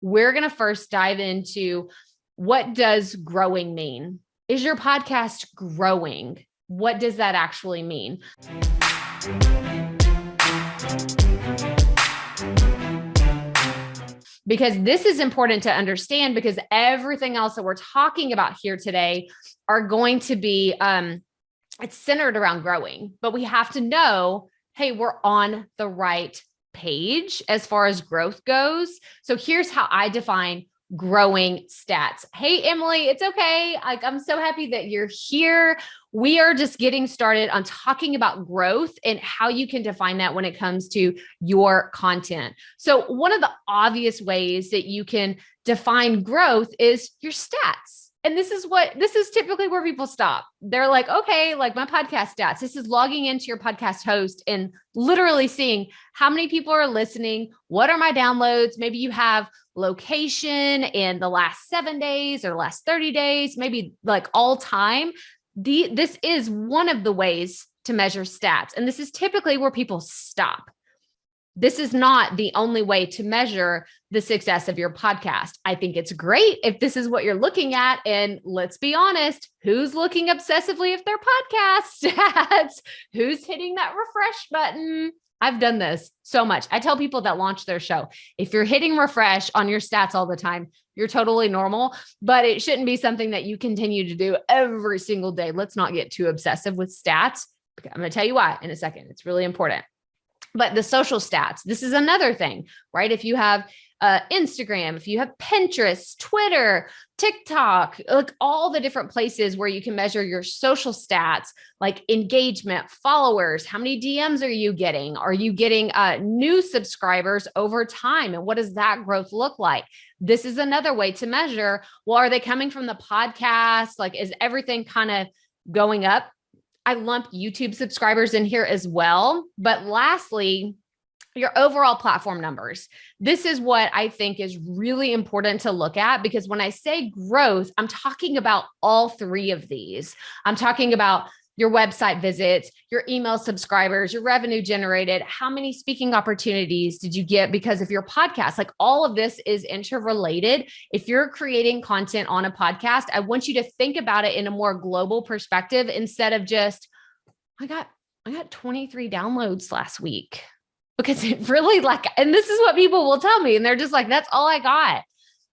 we're going to first dive into what does growing mean? Is your podcast growing? What does that actually mean? Because this is important to understand, because everything else that we're talking about here today are going to be, it's centered around growing, but we have to know, hey, we're on the right page as far as growth goes. So here's how I define growing stats. Hey, Emily, it's okay. I'm so happy that you're here. We are just getting started on talking about growth and how you can define that when it comes to your content. So one of the obvious ways that you can define growth is your stats. And this is typically where people stop. They're like, okay, like my podcast stats, this is logging into your podcast host and literally seeing how many people are listening. What are my downloads? Maybe you have location in the last 7 days or last 30 days, maybe like all time. This is one of the ways to measure stats. And this is typically where people stop. This is not the only way to measure the success of your podcast. I think it's great if this is what you're looking at. And let's be honest, who's looking obsessively at their podcast stats? Who's hitting that refresh button? I've done this so much. I tell people that launch their show, if you're hitting refresh on your stats all the time, you're totally normal, but it shouldn't be something that you continue to do every single day. Let's not get too obsessive with stats. I'm going to tell you why in a second. It's really important. But the social stats, this is another thing, right? If you have Instagram, if you have Pinterest, Twitter, TikTok, like all the different places where you can measure your social stats, like engagement, followers, how many DMs are you getting? Are you getting new subscribers over time? And what does that growth look like? This is another way to measure, well, are they coming from the podcast? Like, is everything kind of going up? I lump YouTube subscribers in here as well. But lastly, your overall platform numbers. This is what I think is really important to look at, because when I say growth, I'm talking about all three of these. I'm talking about your website visits, your email subscribers, your revenue generated, how many speaking opportunities did you get because of your podcast? Like all of this is interrelated. If you're creating content on a podcast, I want you to think about it in a more global perspective instead of just, I got 23 downloads last week, because it really and this is what people will tell me. And they're just like, that's all I got.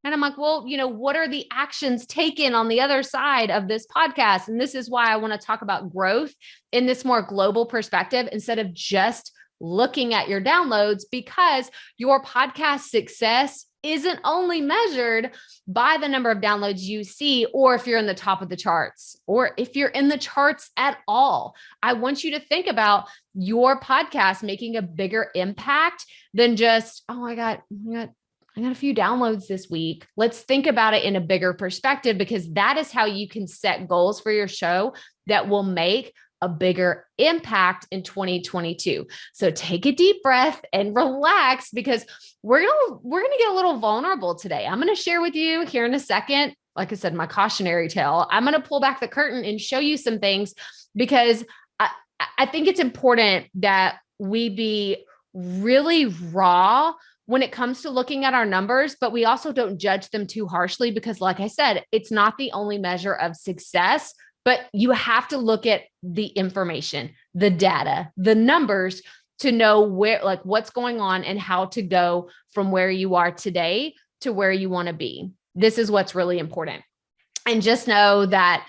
And I'm like, well, what are the actions taken on the other side of this podcast? And this is why I want to talk about growth in this more global perspective instead of just looking at your downloads, because your podcast success isn't only measured by the number of downloads you see, or if you're in the top of the charts, or if you're in the charts at all. I want you to think about your podcast making a bigger impact than just, oh, I got a few downloads this week. Let's think about it in a bigger perspective, because that is how you can set goals for your show that will make a bigger impact in 2022. So take a deep breath and relax, because we're going to get a little vulnerable today. I'm going to share with you here in a second, like I said, my cautionary tale. I'm going to pull back the curtain and show you some things, because I think it's important that we be really raw when it comes to looking at our numbers, but we also don't judge them too harshly, because like I said, it's not the only measure of success, but you have to look at the information, the data, the numbers to know what's going on and how to go from where you are today to where you want to be. This is what's really important. And just know that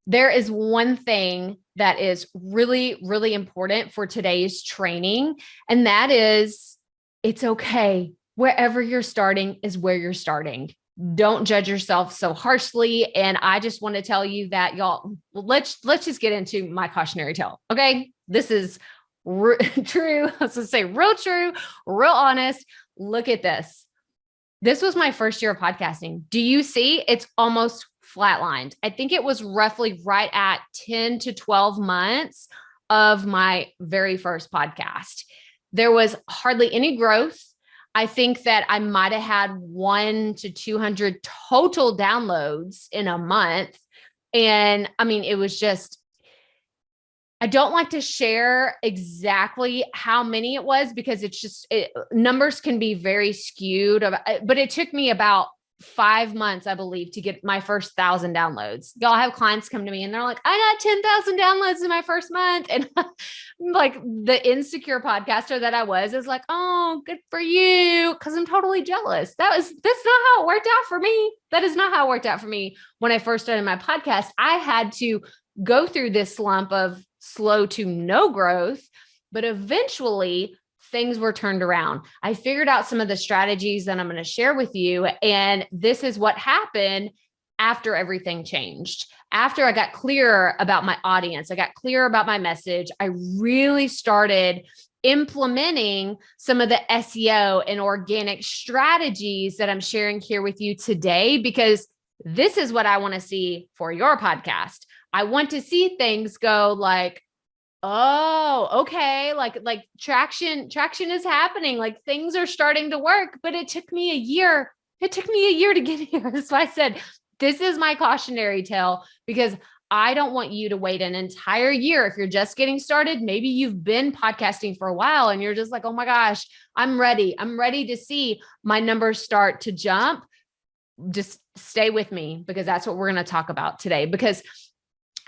there is one thing that is really, really important for today's training. And that is, it's okay. Wherever you're starting is where you're starting. Don't judge yourself so harshly. And I just want to tell you that, y'all, let's just get into my cautionary tale. Okay. This is true. Let's just say real true, real honest. Look at this. This was my first year of podcasting. Do you see? It's almost flatlined. I think it was roughly right at 10 to 12 months of my very first podcast. There was hardly any growth. I think that I might have had 100 to 200 total downloads in a month. And I mean, it was just, I don't like to share exactly how many it was because numbers can be very skewed, but it took me about 5 months, I believe, to get my first 1,000 downloads. Y'all have clients come to me and they're like, I got 10,000 downloads in my first month. And like the insecure podcaster that I was is like, oh, good for you. Cause I'm totally jealous. That's not how it worked out for me. That is not how it worked out for me. When I first started my podcast, I had to go through this slump of slow to no growth, but eventually things were turned around. I figured out some of the strategies that I'm going to share with you. And this is what happened after everything changed. After I got clearer about my audience, I got clearer about my message. I really started implementing some of the SEO and organic strategies that I'm sharing here with you today, because this is what I want to see for your podcast. I want to see things go like, oh, okay. Like traction is happening. Like things are starting to work, but it took me a year. It took me a year to get here. So I said, this is my cautionary tale, because I don't want you to wait an entire year. If you're just getting started, maybe you've been podcasting for a while and you're just like, oh my gosh, I'm ready. I'm ready to see my numbers start to jump. Just stay with me, because that's what we're going to talk about today, because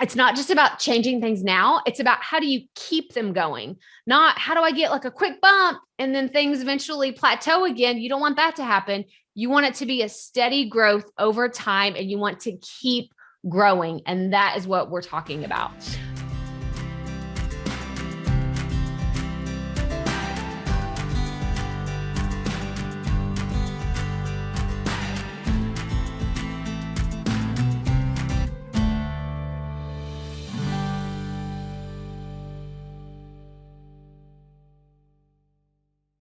it's not just about changing things now. It's about how do you keep them going? Not how do I get like a quick bump and then things eventually plateau again. You don't want that to happen. You want it to be a steady growth over time, and you want to keep growing. And that is what we're talking about.